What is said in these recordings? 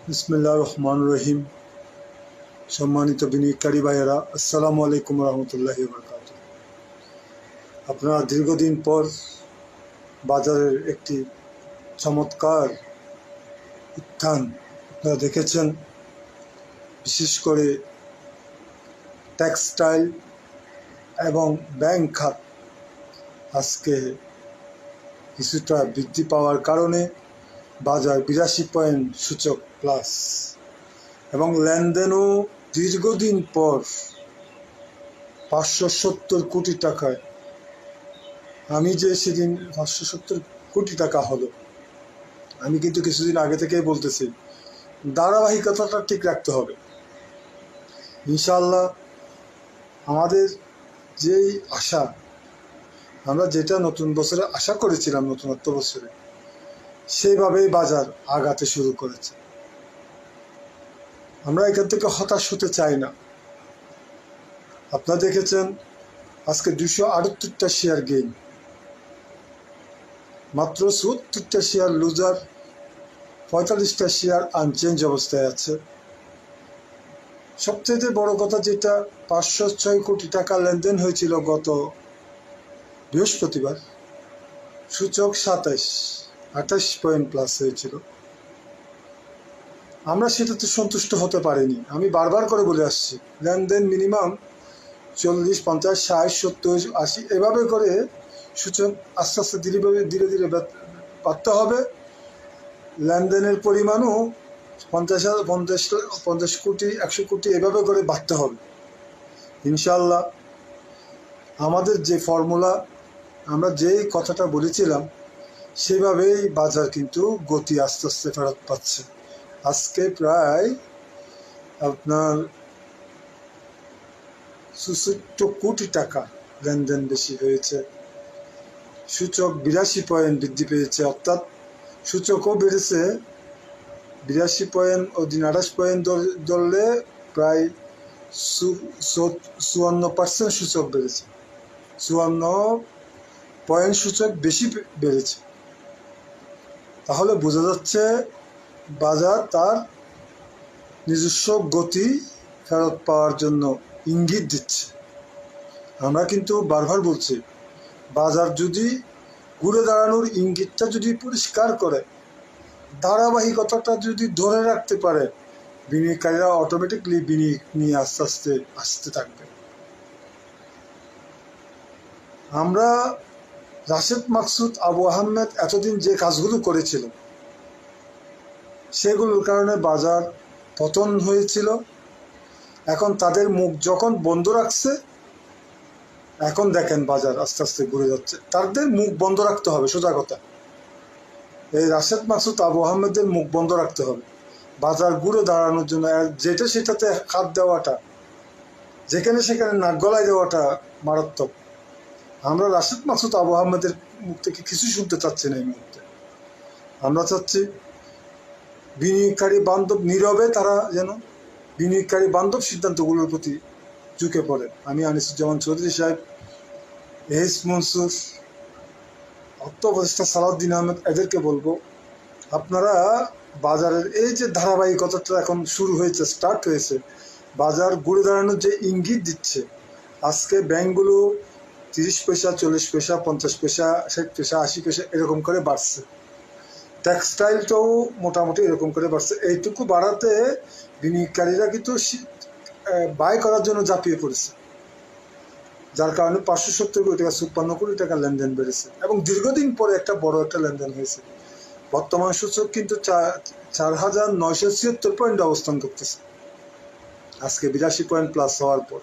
বিসমিল্লাহির রহমানির রহিম। সম্মানিত বিনিয়োগকারী ভাইয়েরা, আসসালামু আলাইকুম রহমতুল্লাহি ওয়া বারাকাতুহু। আপনারা দীর্ঘদিন পর বাজারের একটি চমৎকার উত্থান আপনারা দেখেছেন। বিশেষ করে টেক্সটাইল এবং ব্যাংক খাত আজকে কিছুটা বৃদ্ধি পাওয়ার কারণে বাজার 82 পয়েন্ট সূচক প্লাস এবং লেনদেনও দীর্ঘদিন পর 570 কোটি টাকায়। আমি যে সেদিন 570 কোটি টাকা হলো, আমি কিন্তু কিছুদিন আগে থেকেই বলতেছি ধারাবাহিকতাটা ঠিক রাখতে হবে। ইনশাআল্লাহ আমাদের যেই আশা, আমরা যেটা নতুন বছরে আশা করেছিলাম, নতুনত্ব বছরে সেইভাবেই বাজার আগাতে শুরু করেছে। আমরা এখান থেকে হতাশ হতে চাই না। আপনারা দেখেছেন আজকে 278টা শেয়ার গেইন, মাত্র 74টা শেয়ার লুজার, 45টা শেয়ার আনচেঞ্জ অবস্থায় আছে। সবচেয়ে বড় কথা যেটা, 506 কোটি টাকা লেনদেন হয়েছিল গত বৃহস্পতিবার, সূচক 28 পয়েন্ট প্লাস হয়েছিল। আমরা সেটাতে সন্তুষ্ট হতে পারিনি। আমি বারবার করে বলে আসছি, লেনদেন মিনিমাম 40, 50, 60, 70, 80 এভাবে করে সূচক আস্তে আস্তে ধীরে ধীরে বাড়তে হবে। লেনদেনের পরিমাণও 50 কোটি, 100 কোটি এভাবে করে বাড়তে হবে ইনশাল্লাহ। আমাদের যে ফর্মুলা, আমরা যেই কথাটা বলেছিলাম সেভাবেই বাজার কিন্তু গতি আস্তে আস্তে ফেরত পাচ্ছে। আজকে প্রায় আপনার 64 কোটি টাকা লেনদেন বেশি হয়েছে। সূচক 82 পয়েন্ট বৃদ্ধি পেয়েছে, অর্থাৎ সূচকও বেড়েছে 82 পয়েন্ট, ওদিন 28 পয়েন্ট ধরলে প্রায় 54% সূচক বেড়েছে। 54 পয়েন্ট সূচক বেশি বেড়েছে। তাহলে বোঝা যাচ্ছে বাজার তার নিজস্ব গতি ফেরত পাওয়ার জন্য ইঙ্গিত দিচ্ছে। আমরা কিন্তু বারবার বলছি, বাজার যদি ঘুরে দাঁড়ানোর ইঙ্গিতটা যদি পরিষ্কার করে, ধারাবাহিকতাটা যদি ধরে রাখতে পারে, বিনিয়োগকারীরা অটোমেটিকলি বিনিয়োগ নিয়ে আস্তে আস্তে আসতে থাকবে। আমরা রাশেদ মাকসুদ, আবু আহমেদ এতদিন যে কাজগুলো করেছিল সেগুলোর কারণে বাজার পতন হয়েছিল। এখন তাদের মুখ যখন বন্ধ রাখছে, এখন দেখেন বাজার আস্তে আস্তে ঘুরে যাচ্ছে। তাদের মুখ বন্ধ রাখতে হবে, সোজা কথা। এই রাশেদ মাকসুদ, আবু আহমেদের মুখ বন্ধ রাখতে হবে বাজার ঘুরে দাঁড়ানোর জন্য। যেটা সেটাতে হাত দেওয়াটা, যেখানে সেখানে নাক গলায় দেওয়াটা মারাত্মক। আমরা রাশেদ মাকসুদ, আবু আহমেদের মুখ থেকে কিছু শুনতে চাচ্ছি না এই মুহূর্তে। আমরা চাচ্ছি বিনিয়োগকারী বান্ধব, নীরবে তারা যেন বিনিয়োগকারী বান্ধব সিদ্ধান্তগুলোর প্রতি ঝুঁকে পড়ে। আমি আনিসুজ্জামান চৌধুরী সাহেব, এস মনসুর, অর্থ উপদেষ্টা সালাউদ্দিন আহমেদ, এদেরকে বলবো, আপনারা বাজারের এই যে ধারাবাহিকতাটা এখন শুরু হয়েছে, স্টার্ট হয়েছে, বাজার ঘুরে দাঁড়ানোর যে ইঙ্গিত দিচ্ছে। আজকে ব্যাংকগুলো 30 পয়সা, 40 পয়সা, 50 পয়সা, 60 পয়সা, 80 পয়সা এরকম করে বাড়ছে। টেক্সটাইলটাও মোটামুটি এরকম করে বাড়ছে। এইটুকু বাড়াতে বিনিয়োগকারীরা কিন্তু বাই করার জন্য ঝাঁপিয়ে পড়েছে, যার কারণে 570 কোটি টাকা, 56 কোটি টাকা লেনদেন বেড়েছে এবং দীর্ঘদিন পরে একটা বড় একটা লেনদেন হয়েছে। বর্তমান সূচক কিন্তু 4976 পয়েন্ট অবস্থান করতেছে আজকে 82 পয়েন্ট প্লাস হওয়ার পর।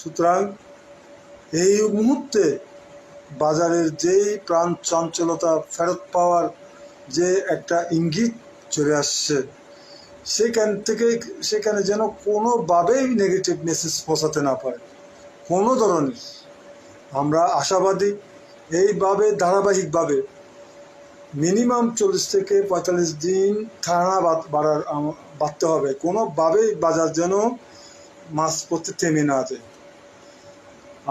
সুতরাং এই মুহূর্তে বাজারের যেই প্রাণ চঞ্চলতা ফেরত পাওয়ার যে একটা ইঙ্গিত চলে আসছে, সেখানে যেন কোনোভাবেই নেগেটিভ মেসেজ পৌঁছাতে না পারে, কোনো ধরনের। আমরা আশাবাদী এইভাবে ধারাবাহিকভাবে মিনিমাম 40 থেকে 45 দিন টানা বাড়তে হবে। কোনোভাবেই বাজার যেন মাঝপথে থেমে না যায়।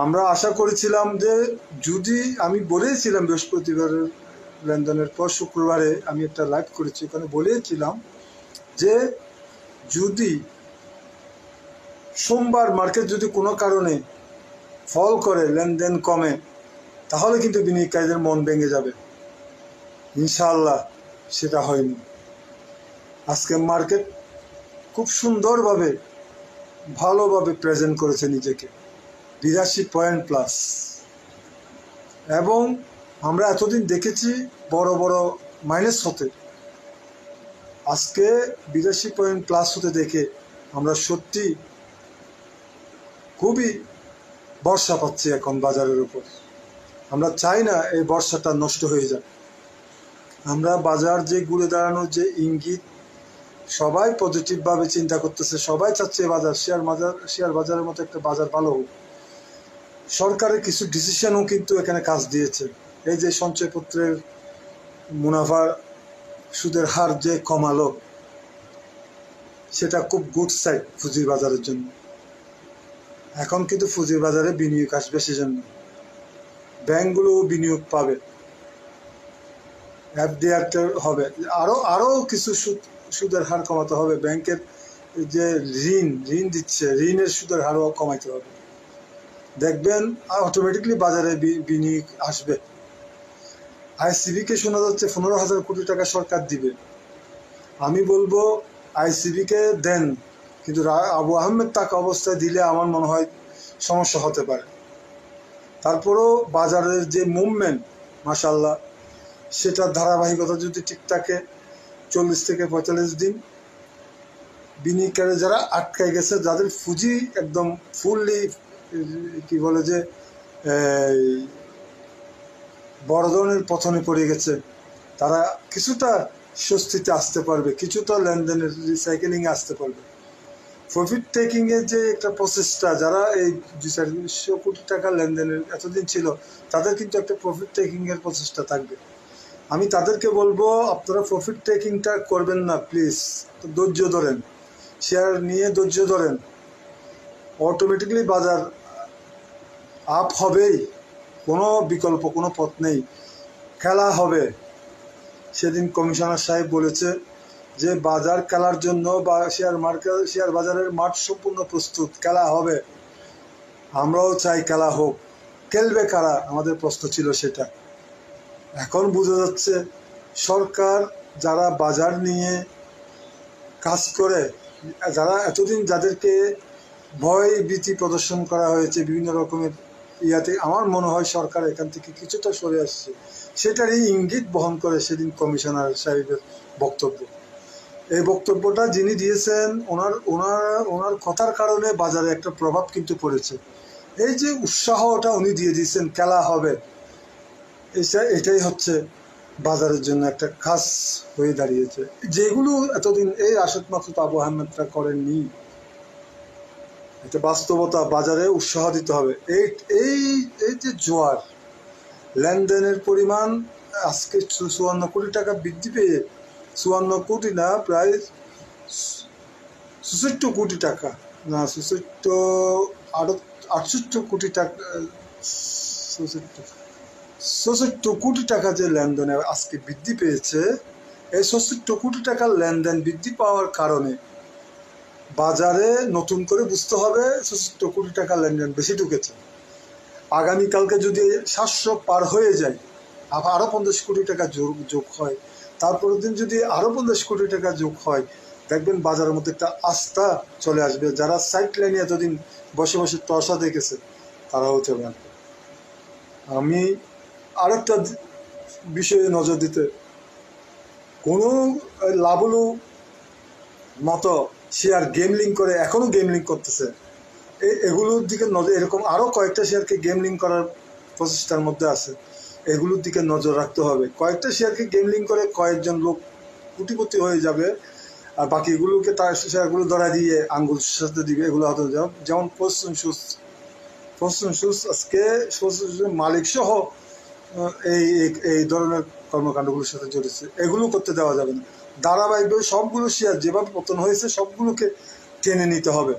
আমরা আশা করেছিলাম যে, যদি আমি বলেছিলাম বৃহস্পতিবারের লেনদেনের পর শুক্রবারে আমি একটা লাইভ করেছি, ওখানে বলেছিলাম যে যদি সোমবার মার্কেট যদি কোনো কারণে ফল করে, লেনদেন কমে, তাহলে কিন্তু বিনিয়োগকারীদের মন ভেঙে যাবে। ইনশাআল্লাহ সেটা হয়নি। আজকে মার্কেট খুব সুন্দরভাবে ভালোভাবে প্রেজেন্ট করেছে নিজেকে, 82 পয়েন্ট প্লাস। এবং আমরা এতদিন দেখেছি বড় বড় মাইনাস হতে, আজকে 82 পয়েন্ট প্লাস হতে দেখে আমরা সত্যি খুবই ভরসা পাচ্ছি এখন বাজারের উপর। আমরা চাই না এই বর্ষাটা নষ্ট হয়ে যাক। আমরা বাজার যে ঘুরে দাঁড়ানোর যে ইঙ্গিত, সবাই পজিটিভভাবে চিন্তা করতেছে, সবাই চাচ্ছে বাজার শেয়ার বাজারের মতো একটা বাজার ভালো হোক। সরকারের কিছু ডিসিশনও কিন্তু এখানে কাজ দিয়েছে। এই যে সঞ্চয়পত্রের মুনাফা সুদের হার যে কমালো, সেটা খুব গুড সাইড পুঁজির বাজারের জন্য। এখন কিন্তু পুঁজির বাজারে বিনিয়োগ আসবে, সেজন্য ব্যাংকগুলো বিনিয়োগ পাবে, এফডিআর হবে, আরো কিছু সুদের হার কমাতে হবে। ব্যাংকের যে ঋণ দিচ্ছে, ঋণের সুদের হারও কমাইতে হবে। দেখবেন অটোমেটিকলি বাজারে বিনিয়োগ আসবে। আইসিবিকে শোনা যাচ্ছে 15,000 কোটি টাকা সরকার দিবে। আমি বলবো আইসিবিকে দেন, কিন্তু আবু আহমেদ টাকা অবস্থায় দিলে আমার মনে হয় সমস্যা হতে পারে। তারপরেও বাজারের যে মুভমেন্ট, মাশাআল্লাহ, সেটার ধারাবাহিকতা যদি ঠিক থাকে, 40 থেকে 45 দিন বিনিয়োগকারী যারা আটকায় গেছে, যাদের পুঁজি একদম ফুললি কি বলে যে বড় ধরনের পতনে পড়ে গেছে, তারা কিছুটা স্বস্তিতে আসতে পারবে, কিছুটা লেনদেনের রিসাইকেলিংয়ে আসতে পারবে। প্রফিট টেকিংয়ের যে একটা প্রসেসটা, যারা এই 200 কোটি টাকা লেনদেনের এতদিন ছিল, তাদের কিন্তু একটা প্রফিট টেকিংয়ের প্রসেসটা থাকবে। আমি তাদেরকে বলবো, আপনারা প্রফিট টেকিংটা করবেন না প্লিজ, ধৈর্য ধরেন, শেয়ার নিয়ে ধৈর্য ধরেন। অটোমেটিকলি বাজার আপ হবেই, কোনো বিকল্প, কোনো পথ নেই, খেলা হবে। সেদিন কমিশনার সাহেব বলেছে যে বাজার খেলার জন্য বা শেয়ার বাজারের মাঠ সম্পূর্ণ প্রস্তুত, খেলা হবে। আমরাও চাই খেলা হোক। খেলবে কারা, আমাদের প্রশ্ন ছিল সেটা। এখন বোঝা যাচ্ছে সরকার যারা বাজার নিয়ে কাজ করে, যারা এতদিন যাদেরকে ভয় ভীতি প্রদর্শন করা হয়েছে বিভিন্ন রকমের ইয়াতে, আমার মনে হয় সরকার এখান থেকে কিছুটা সরে আসছে। সেটারই ইঙ্গিত বহন করে সেদিন কমিশনার সাহেবের বক্তব্য। এই বক্তব্যটা যিনি দিয়েছেন, ওনার কথার কারণে বাজারে একটা প্রভাব কিন্তু পড়েছে। এই যে উৎসাহটা উনি দিয়ে দিয়েছেন, খেলা হবে, এটাই হচ্ছে বাজারের জন্য একটা খাস হয়ে দাঁড়িয়েছে। যেগুলো এতদিন এই রাশেদ মাসুদ, আবু আহমেদরা করেননি, এটা বাস্তবতা। বাজারে উৎসাহ দিতে হবে। এই যে জোয়ার, লেনদেনের পরিমাণ আজকে 54 কোটি টাকা বৃদ্ধি পেয়ে, 54 কোটি না, প্রায় 66 কোটি টাকা, না 68 কোটি টাকা, 66 কোটি টাকা যে লেনদেনে আজকে বৃদ্ধি পেয়েছে, এই 66 কোটি টাকার লেনদেন বৃদ্ধি পাওয়ার কারণে বাজারে নতুন করে বুঝতে হবে 66 কোটি টাকা লেনদেন বেশি ঢুকেছে। আগামীকালকে যদি 700 পার হয়ে যায়, আবার আরও 50 কোটি টাকা যোগ হয়, তারপরের দিন যদি আরও 50 কোটি টাকা যোগ হয়, দেখবেন বাজারের মধ্যে একটা আস্থা চলে আসবে। যারা সাইড লাইনে এতদিন বসে বসে তসা দেখেছে, তারাও চলে আসবে। আমি আরেকটা বিষয়ে নজর দিতে, কোনো লাভলু মতো শেয়ার গেমলিং করে, এখনো গেমলিং করতেছে, এগুলোর দিকে নজর, এরকম আরও কয়েকটা শেয়ারকে গেমলিং করার প্রচেষ্টার মধ্যে আছে, এগুলোর দিকে নজর রাখতে হবে। কয়েকটা শেয়ারকে গেমলিং করে কয়েকজন লোক কোটিপতি হয়ে যাবে, আর বাকিগুলোকে তার শেয়ারগুলো ধরা দিয়ে আঙ্গুল সাথে দিবে, এগুলো হতে যাবে। যেমন ফরচুন শুজ আজকে মালিক সহ এই ধরনের কর্মকাণ্ডগুলোর সাথে জড়িত, এগুলো করতে দেওয়া যাবে না। ধারাবাহিকভাবে সবগুলো শেয়ার যেভাবে পতন হয়েছে সবগুলোকে টেনে নিতে হবে।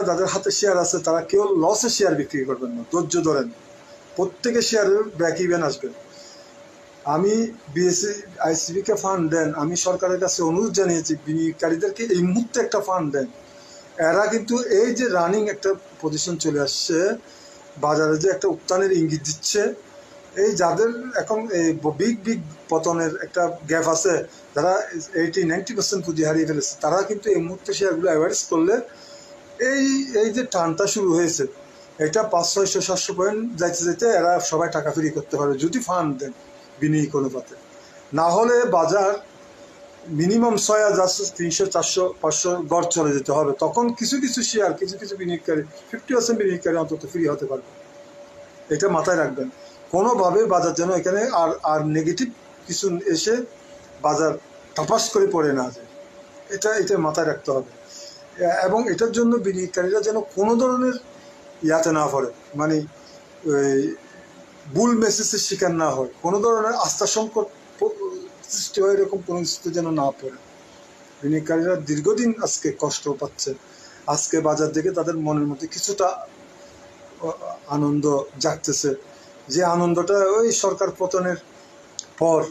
যাদের হাতে শেয়ার আছে, তারা কেউ লসে শেয়ার বিক্রি করবেন না, ধৈর্য ধরেন। প্রত্যেকের শেয়ারের ব্রেক ইভেন আসবে। আমি বিএসসি আইসিবিকে ফান্ড দেন, আমি সরকারের কাছে অনুরোধ জানিয়েছি বিনিয়োগকারীদেরকে এই মুহূর্তে একটা ফান্ড দেন। এরা কিন্তু এই যে রানিং একটা পজিশন চলে আসছে, বাজারে যে একটা উত্থানের ইঙ্গিত দিচ্ছে, এই যাদের এখন এই বিগ বিগ পতনের একটা গ্যাপ আছে, যারা 80-90% পুঁজি হারিয়ে ফেলেছে, তারা কিন্তু এই মুহূর্তে শেয়ারগুলো অ্যাভারেজ করলে এই এই যে টানটা শুরু হয়েছে, এটা 500-600-700 পয়েন্ট যাইতে যাইতে এরা সবাই টাকা ফ্রি করতে পারবে যদি ফান্ড দেন বিনিয়োগ অনুপাতে। না হলে বাজার মিনিমাম 6,000, 300, 400, 500 গড় চলে যেতে হবে। তখন কিছু কিছু শেয়ার, কিছু কিছু বিনিয়োগকারী, 50% বিনিয়োগকারী অন্তত ফ্রি হতে পারবে। এটা মাথায় রাখবেন, কোনোভাবে বাজার যেন এখানে আর আর নেগেটিভ কিছু এসে বাজার টাপাস করে পড়ে না যায়, এটা মাথায় রাখতে হবে। এবং এটার জন্য বিনিয়োগকারীরা যেন কোনো ধরনের ইয়াতে না পড়ে, মানে ভুল মেসেজের শিকার না হয়, কোনো ধরনের আস্থা সংকট সৃষ্টি হয় এরকম কোনো কিছু যেন না পড়ে। বিনিয়োগকারীরা দীর্ঘদিন আজকে কষ্ট পাচ্ছে, আজকে বাজার দেখে তাদের মনের মধ্যে কিছুটা আনন্দ জাগতেছে, যে আনন্দটা ওই সরকার পতনের পর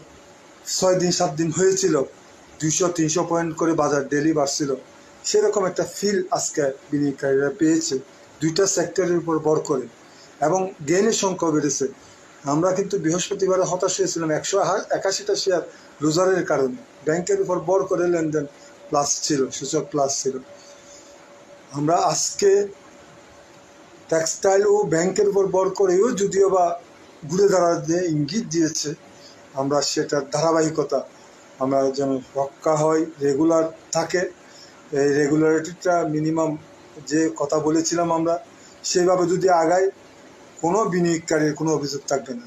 6 দিন 7 দিন হয়েছিল, 200-300 পয়েন্ট করে বাজার ডেলি বাড়ছিল, সেরকম একটা ফিল আজকে বিনিয়োগকারীরা পেয়েছে দুইটা সেক্টরের উপর ভর করে, এবং গেইনের সংখ্যা বেড়েছে। আমরা কিন্তু বৃহস্পতিবারে হতাশ হয়েছিলাম 181টা শেয়ার লুজারের কারণে, ব্যাংকের উপর ভর করে লেনদেন প্লাস ছিল, সূচক প্লাস ছিল। আমরা আজকে টেক্সটাইল ও ব্যাংকের উপর ভর করেও যদিও বা ঘুরে দাঁড়ার যে ইঙ্গিত দিয়েছে, আমরা সেটার ধারাবাহিকতা আমরা যেন রক্ষা হয়, রেগুলার থাকে। এই রেগুলারিটিটা মিনিমাম যে কথা বলেছিলাম আমরা, সেইভাবে যদি আগায় কোনো বিনিয়োগকারীর কোনো অভিযোগ থাকবে না।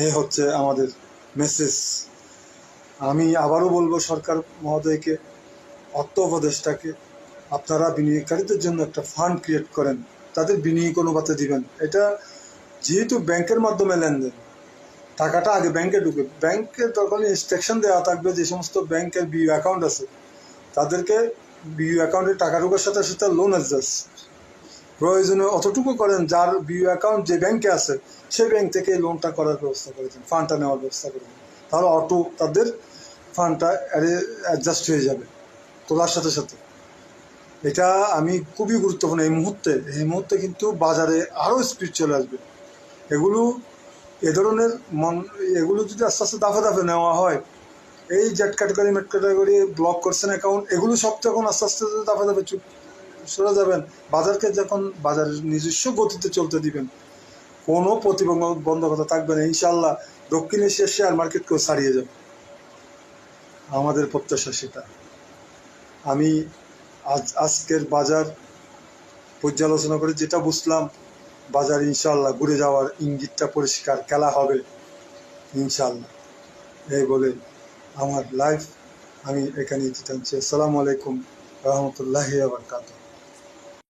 এই হচ্ছে আমাদের মেসেজ। আমি আবারও বলবো সরকার মহোদয়কে, অর্থ উপদেষ্টাকে, আপনারা বিনিয়োগকারীদের জন্য একটা ফান্ড ক্রিয়েট করেন, তাদের বিনিয়োগ অনুপাতে দিবেন। এটা যেহেতু ব্যাংকের মাধ্যমে লেনদেন, টাকাটা আগে ব্যাংকে ঢুকে, ব্যাংকে তখন ইনস্ট্রাকশন দেওয়া থাকবে যে সমস্ত ব্যাংকের বিইউ অ্যাকাউন্ট আছে তাদেরকে বিইউ অ্যাকাউন্টে টাকা ঢোকার সাথে সাথে লোন অ্যাডজাস্ট প্রয়োজনে অতটুকু করেন, যার বিইউ অ্যাকাউন্ট যে ব্যাংকে আছে সেই ব্যাংক থেকে লোনটা করার ব্যবস্থা করে দেন, ফান্ডটা নেওয়ার ব্যবস্থা করে দেন, তাহলে অটো তাদের ফান্ডটা অ্যাডজাস্ট হয়ে যাবে তোলার সাথে সাথে। এটা আমি খুবই গুরুত্বপূর্ণ এই মুহূর্তে কিন্তু বাজারে আরও স্পিড চলে আসবে। এগুলো যদি আস্তে আস্তে দাফে দাফে নেওয়া হয়, এই জেড ক্যাটাগরি মেট ক্যাটাগরি ব্লক করছেন অ্যাকাউন্ট, এগুলো সব যখন আস্তে আস্তে দাফে দাফে সরে যাবেন, বাজারকে যখন বাজারের নিজস্ব গতিতে চলতে দিবেন, কোনো প্রতিবন্ধকতা থাকবে না, ইনশাল্লাহ দক্ষিণ এশিয়ার শেয়ার মার্কেটকেও ছাড়িয়ে যাবে, আমাদের প্রত্যাশা সেটা। আমি আজকের বাজার পর্যালোচনা করে যেটা বুঝলাম, বাজার ইনশাল্লাহ ঘুরে যাওয়ার ইঙ্গিতটা পরিষ্কার, খেলা হবে ইনশাল্লাহ। এই বলে আমার লাইফ আমি এখানেই টানছি। আসসালামু আলাইকুম রহমতুল্লাহি ওয়া বারাকাতুহু।